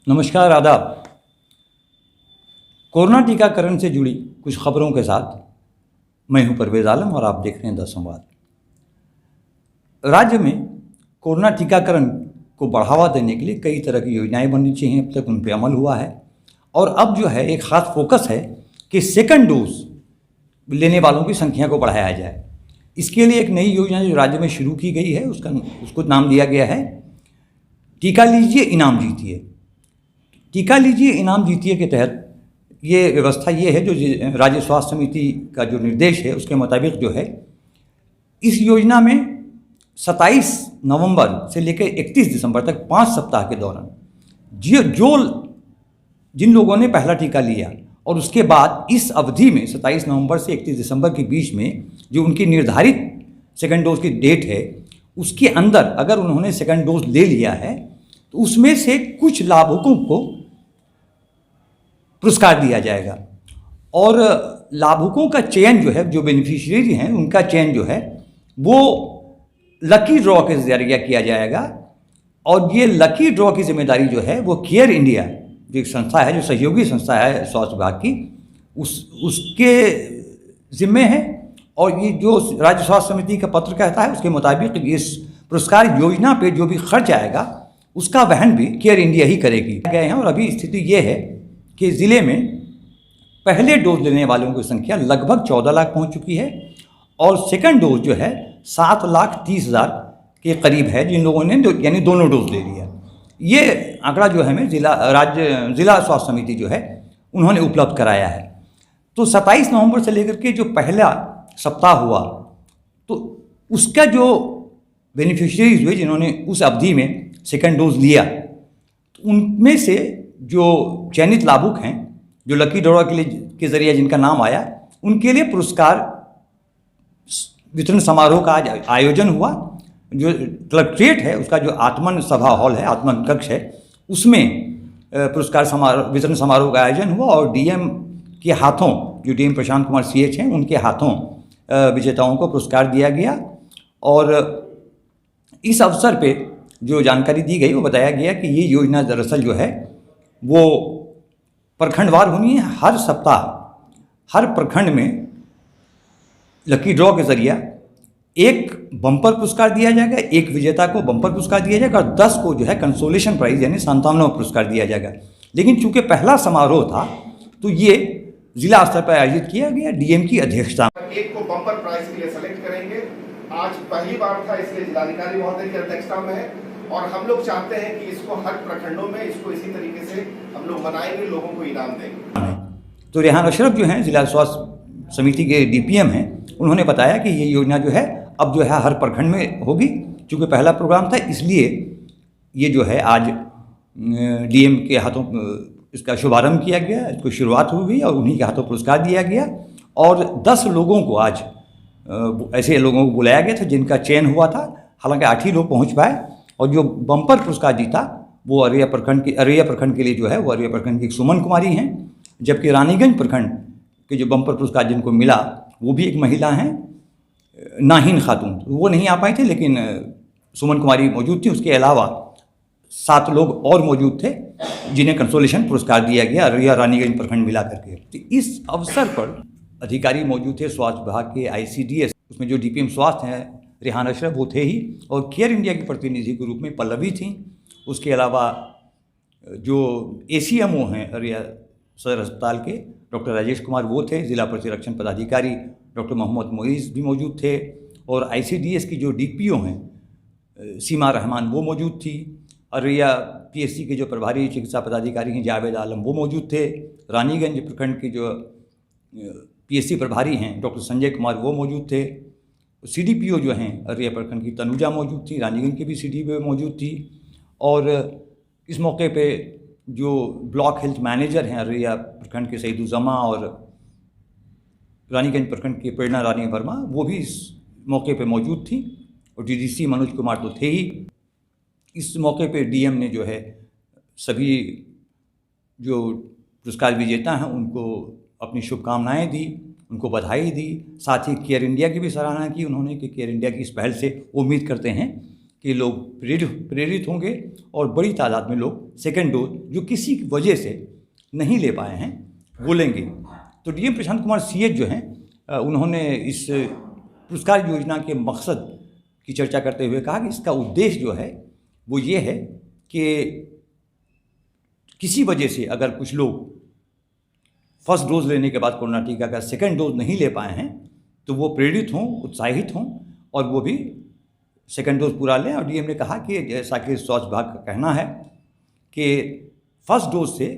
नमस्कार, आदाब। कोरोना टीकाकरण से जुड़ी कुछ खबरों के साथ मैं हूं परवेज़ आलम और आप देख रहे हैं द संवाद। राज्य में कोरोना टीकाकरण को बढ़ावा देने के लिए कई तरह की योजनाएं बननी चाहिए, अब तक उन पर अमल हुआ है और अब जो है एक ख़ास फोकस है कि सेकंड डोज लेने वालों की संख्या को बढ़ाया जाए। इसके लिए एक नई योजना जो राज्य में शुरू की गई है उसको नाम दिया गया है टीका लीजिए इनाम जीतिए। टीका लीजिए इनाम जीतिए के तहत ये व्यवस्था ये है जो राज्य स्वास्थ्य समिति का जो निर्देश है उसके मुताबिक जो है इस योजना में 27 नवंबर से लेकर 31 दिसंबर तक 5 सप्ताह के दौरान जिन लोगों ने पहला टीका लिया और उसके बाद इस अवधि में 27 नवंबर से 31 दिसंबर के बीच में जो उनकी निर्धारित सेकंड डोज की डेट है उसके अंदर अगर उन्होंने सेकंड डोज ले लिया है तो उसमें से कुछ लाभुकों को पुरस्कार दिया जाएगा और लाभुकों का चयन जो है जो बेनिफिशियरी हैं उनका चयन जो है वो लकी ड्रॉ के जरिए किया जाएगा और ये लकी ड्रॉ की जिम्मेदारी जो है वो केयर इंडिया जो एक संस्था है, जो सहयोगी संस्था है स्वास्थ्य विभाग की, उसके जिम्मे है। और ये जो राज्य स्वास्थ्य समिति का पत्र कहता है उसके मुताबिक इस पुरस्कार योजना पे जो भी खर्च आएगा उसका वहन भी केयर इंडिया ही करेगी। गए हैं और अभी स्थिति ये है कि ज़िले में पहले डोज लेने वालों की संख्या लगभग 14 लाख पहुंच चुकी है और सेकंड डोज जो है 7,30,000 के करीब है जिन लोगों ने यानी दोनों डोज ले लिया। ये आंकड़ा जो है हमें जिला स्वास्थ्य समिति जो है उन्होंने उपलब्ध कराया है। तो 27 नवंबर से लेकर के जो पहला सप्ताह हुआ तो उसका जो बेनिफिशियरीज हुए जिन्होंने उस अवधि में सेकंड डोज लिया तो उनमें से जो चयनित लाभुक हैं जो लकी ड्रॉ के जरिए जिनका नाम आया उनके लिए पुरस्कार वितरण समारोह का आज आयोजन हुआ। जो कलेक्ट्रेट है उसका जो आत्मन सभा हॉल है, आत्मन कक्ष है, उसमें पुरस्कार वितरण समारोह का आयोजन हुआ और डीएम के हाथों जो डीएम प्रशांत कुमार CH हैं उनके हाथों विजेताओं को पुरस्कार दिया गया। और इस अवसर पे जो जानकारी दी गई वो बताया गया कि ये योजना दरअसल जो है वो प्रखंडवार होनी है। हर सप्ताह हर प्रखंड में लकी ड्रॉ के जरिए एक बम्पर पुरस्कार दिया जाएगा, एक विजेता को बम्पर पुरस्कार दिया जाएगा और 10 को जो है कंसोलेशन प्राइज यानी सांत्वना पुरस्कार दिया जाएगा। लेकिन चूंकि पहला समारोह था तो ये जिला स्तर पर आयोजित किया गया डीएम की अध्यक्षता। एक को बम्पर प्राइज के लिए सेलेक्ट करेंगे। आज पहली बार था इसलिए जिलाधिकारी महोदय की अध्यक्षता में है और हम लोग चाहते हैं कि इसको हर प्रखंडों में इसको इसी तरीके से हम लोग बनाएंगे, लोगों को इनाम देंगे। तो रेहान अशरफ जो हैं जिला स्वास्थ्य समिति के DPM हैं, उन्होंने बताया कि ये योजना जो है अब जो है हर प्रखंड में होगी। चूँकि पहला प्रोग्राम था इसलिए ये जो है आज DM के हाथों इसका शुभारंभ किया गया, इसको शुरुआत हुई और उन्हीं के हाथों पुरस्कार दिया गया। और 10 लोगों को आज ऐसे लोगों को बुलाया गया था जिनका चयन हुआ था। हालांकि 8 ही लोग पहुंच पाए और जो बम्पर पुरस्कार जीता वो अररिया प्रखंड के लिए जो है वो अररिया प्रखंड की सुमन कुमारी हैं, जबकि रानीगंज प्रखंड के जो बम्पर पुरस्कार जिनको मिला वो भी एक महिला हैं, नाहिन खातून। वो नहीं आ पाई थी लेकिन सुमन कुमारी मौजूद थी। उसके अलावा 7 लोग और मौजूद थे जिन्हें कंसोलेशन पुरस्कार दिया गया अररिया रानीगंज प्रखंड मिला करके। तो इस अवसर पर अधिकारी मौजूद थे स्वास्थ्य विभाग के ICDS, उसमें जो DPM स्वास्थ्य हैं रेहान अशरफ वो थे ही और केयर इंडिया की प्रतिनिधि के रूप में पल्लवी थी। उसके अलावा जो ACMO हैं अररिया सदर अस्पताल के डॉक्टर राजेश कुमार वो थे, जिला प्रतिरक्षण पदाधिकारी डॉक्टर मोहम्मद मोइज़ भी मौजूद थे और ICDS की जो DPO हैं सीमा रहमान वो मौजूद थी। अररिया PSC के जो प्रभारी चिकित्सा पदाधिकारी हैं जावेद आलम वो मौजूद थे। रानीगंज प्रखंड के जो PSC प्रभारी हैं डॉक्टर संजय कुमार वो मौजूद थे। CDPO जो हैं अररिया प्रखंड की तनुजा मौजूद थी, रानीगंज की भी CDPO मौजूद थी। और इस मौके पे जो ब्लॉक हेल्थ मैनेजर हैं अररिया प्रखंड के सईदुज़्ज़मा और रानीगंज प्रखंड की प्रेरणा रानी वर्मा वो भी इस मौके पे मौजूद थी और DDC मनोज कुमार तो थे ही। इस मौके पे DM ने जो है सभी जो पुरस्कार विजेता हैं उनको अपनी शुभकामनाएं दी, उनको बधाई दी। साथ ही केयर इंडिया की भी सराहना की उन्होंने कि केयर इंडिया की इस पहल से उम्मीद करते हैं कि लोग प्रेरित होंगे और बड़ी तादाद में लोग सेकेंड डोज जो किसी वजह से नहीं ले पाए हैं वो लेंगे। तो डीएम प्रशांत कुमार सीएच जो हैं उन्होंने इस पुरस्कार योजना के मकसद की चर्चा करते हुए कहा कि इसका उद्देश्य जो है वो ये है कि किसी वजह से अगर कुछ लोग फर्स्ट डोज लेने के बाद कोरोना टीका का सेकेंड डोज नहीं ले पाए हैं तो वो प्रेरित हों, उत्साहित हों और वो भी सेकेंड डोज पूरा लें। और डीएम ने कहा कि जैसा कि स्वास्थ्य विभाग का कहना है कि फर्स्ट डोज से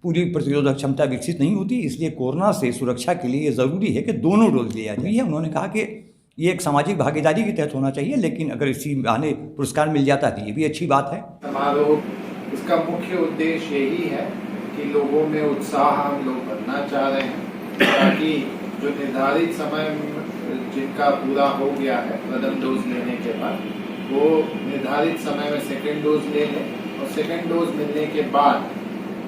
पूरी प्रतिरोधक क्षमता विकसित नहीं होती, इसलिए कोरोना से सुरक्षा के लिए ये ज़रूरी है कि दोनों डोज लिया जाए। उन्होंने कहा कि ये एक सामाजिक भागीदारी के तहत होना चाहिए, लेकिन अगर इसी बहाने पुरस्कार मिल जाता तो ये भी अच्छी बात है। समारोह इसका मुख्य उद्देश्य यही है कि लोगों में उत्साह हम लोग भरना चाह रहे हैं ताकि जो निर्धारित समय जिनका पूरा हो गया है प्रथम डोज लेने के बाद वो निर्धारित समय में सेकेंड डोज ले लें और सेकेंड डोज मिलने के बाद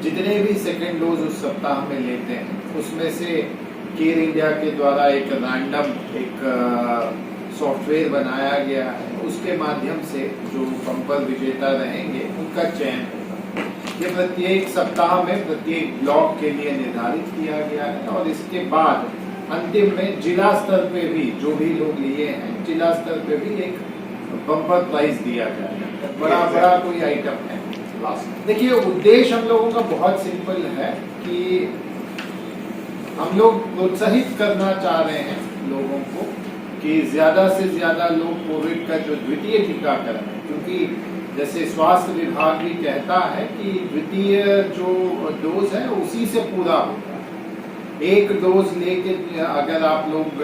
जितने भी सेकेंड डोज उस सप्ताह में लेते हैं उसमें से केयर इंडिया के द्वारा एक रैंडम एक सॉफ्टवेयर बनाया गया है, उसके माध्यम से जो बम्पर विजेता रहेंगे उनका चयन होगा। ये प्रत्येक सप्ताह में प्रत्येक ब्लॉक के लिए निर्धारित किया गया है और इसके बाद अंतिम में जिला स्तर पे भी जो भी लोग लिए हैं जिला स्तर पे भी एक बम्पर प्राइज दिया जाएगा। बड़ा कोई आइटम है। देखिए उद्देश्य हम लोगों का बहुत सिंपल है कि हम लोग प्रोत्साहित करना चाह रहे हैं लोगों को कि ज्यादा से ज्यादा लोग कोविड का जो द्वितीय टीकाकरण है, क्योंकि जैसे स्वास्थ्य विभाग भी कहता है कि द्वितीय जो डोज है उसी से पूरा होगा। एक डोज लेके अगर आप लोग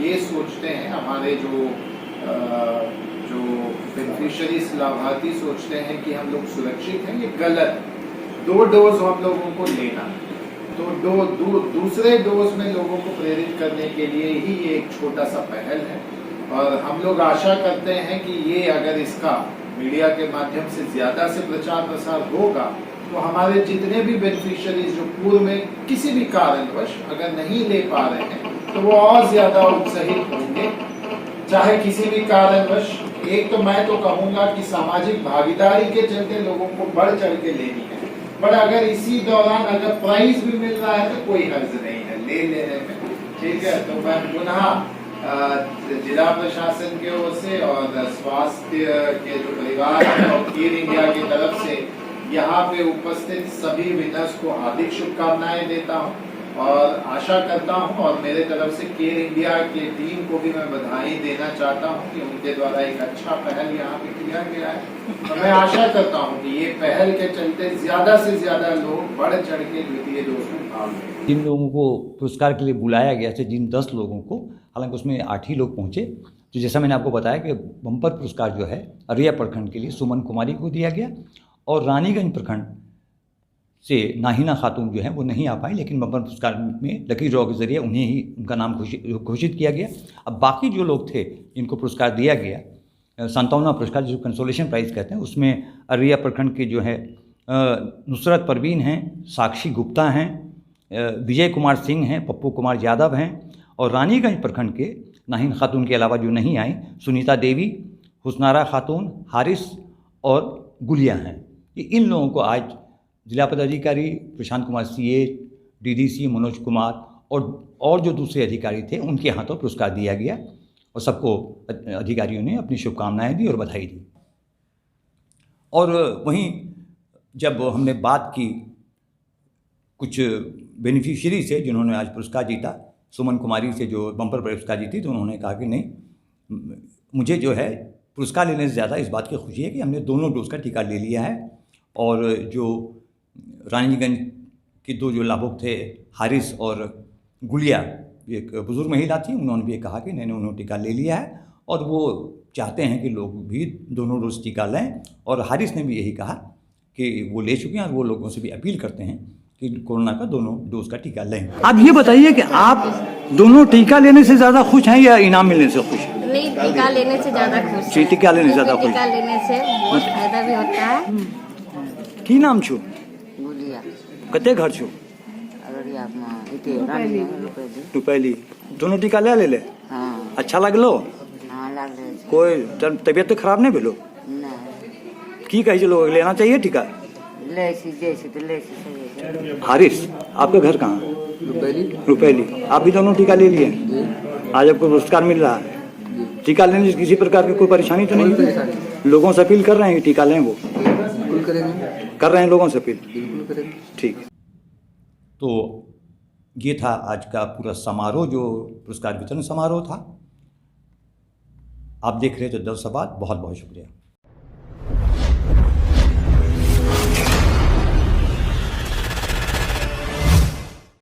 ये सोचते हैं, हमारे जो बेनिफिशियरीज लाभार्थी सोचते हैं कि हम लोग सुरक्षित हैं, ये गलत। 2 डोज हम लोगों को लेना, तो दूसरे डोज में लोगों को प्रेरित करने के लिए ही ये एक छोटा सा पहल है और हम लोग आशा करते हैं कि ये अगर इसका मीडिया के माध्यम से ज्यादा से प्रचार प्रसार होगा तो हमारे जितने भी बेनिफिशियरीज जो पूर्व में किसी भी कारणवश अगर नहीं ले पा रहे हैं तो वो और ज्यादा उत्साहित होंगे। चाहे किसी भी कारणवश, एक तो मैं तो कहूंगा कि सामाजिक भागीदारी के चलते लोगों को बढ़ चढ़ के लेनी है, पर अगर इसी दौरान अगर प्राइज भी मिल रहा है तो कोई हर्ज नहीं है ले लेने में, ठीक है। तो मैं पुनः जिला प्रशासन की ओर से और स्वास्थ्य के जो परिवार है और केयर इंडिया की तरफ से यहाँ पे उपस्थित सभी विनर्स को हार्दिक शुभकामनाएं देता हूँ और आशा करता हूँ और मेरे तरफ से केयर इंडिया की टीम को भी मैं बधाई देना चाहता हूँ कि उनके द्वारा एक अच्छा पहल यहाँ पे किया गया है। तो मैं आशा करता हूँ कि ये पहल के चलते ज्यादा से ज्यादा लोग बढ़ चढ़ के द्वितीय डोज में भाग लें। जिन लोगों को पुरस्कार के लिए बुलाया गया था, जिन 10 लोगों को, हालांकि उसमें 8 ही लोग पहुँचे, तो जैसा मैंने आपको बताया कि बम्पर पुरस्कार जो है अरिया प्रखंड के लिए सुमन कुमारी को दिया गया और रानीगंज प्रखंड से नाहिना खातून जो है वो नहीं आ पाई, लेकिन बम्पर पुरस्कार में लकी ड्रॉ के जरिए उन्हें ही उनका नाम घोषित किया गया। अब बाकी जो लोग थे जिनको पुरस्कार दिया गया, 57वां पुरस्कार जो कंसोलेशन प्राइज़ कहते हैं, उसमें अरिया प्रखंड के जो है नुसरत परवीन हैं, साक्षी गुप्ता हैं, विजय कुमार सिंह हैं, पप्पू कुमार यादव हैं और रानीगंज प्रखंड के नाहिन खातून के अलावा जो नहीं आई सुनीता देवी, हुस्नारा खातून, हारिस और गुलिया हैं। ये इन लोगों को आज जिला पदाधिकारी प्रशांत कुमार सीए, डीडीसी मनोज कुमार और जो दूसरे अधिकारी थे उनके हाथों पुरस्कार दिया गया और सबको अधिकारियों ने अपनी शुभकामनाएं दी और बधाई दी। और वहीं जब हमने बात की कुछ बेनिफिशियरी से जिन्होंने आज पुरस्कार जीता, सुमन कुमारी से जो बम्पर पुरस्कार जीती, तो उन्होंने कहा कि नहीं, मुझे जो है पुरस्कार लेने से ज़्यादा इस बात की खुशी है कि हमने दोनों डोज का टीका ले लिया है। और जो रानीगंज की 2 जो लाभुक थे, हारिस और गुलिया, एक बुज़ुर्ग महिला थी, उन्होंने भी कहा कि नहीं, उन्होंने टीका ले लिया है और वो चाहते हैं कि लोग भी दोनों डोज टीका लें। और हारिस ने भी यही कहा कि वो ले चुके हैं और वो लोगों से भी अपील करते हैं कि कोरोना का दोनों डोज का टीका लें। आप ये बताइए कि आप दोनों टीका लेने से ज़्यादा खुश हैं या इनाम मिलने से खुश हैं? नहीं, टीका लेने से ज़्यादा खुश हैं। टीका लेने से ज़्यादा खुश? टीका लेने से बहुत फायदा भी होता है। की नाम छो? गुलिया। कते घर छो? अररिया में इते रानी रुपैली। रुपैली। दोनों टीका ले ले? हाँ। अच्छा लगलो? हाँ लग रहे छै कोई तबियत तो खराब नहीं भेलो नहीं की कहे छै लोग लेना चाहिए टीका ले छी जे छी तो ले छी सही छै हारिस आपका घर कहाँ है? रुपैली आप भी दोनों टीका ले लिए आज आपको पुरस्कार मिल रहा है टीका लेने से किसी प्रकार की कोई परेशानी तो नहीं है? लोगों से अपील कर रहे हैं कि टीका लें वो बिल्कुल करेंगे कर रहे हैं लोगों से अपील बिल्कुल करेंगे ठीक है। तो ये था आज का पूरा समारोह जो पुरस्कार वितरण समारोह था। आप देख रहे थे दल सवाल। बहुत बहुत शुक्रिया।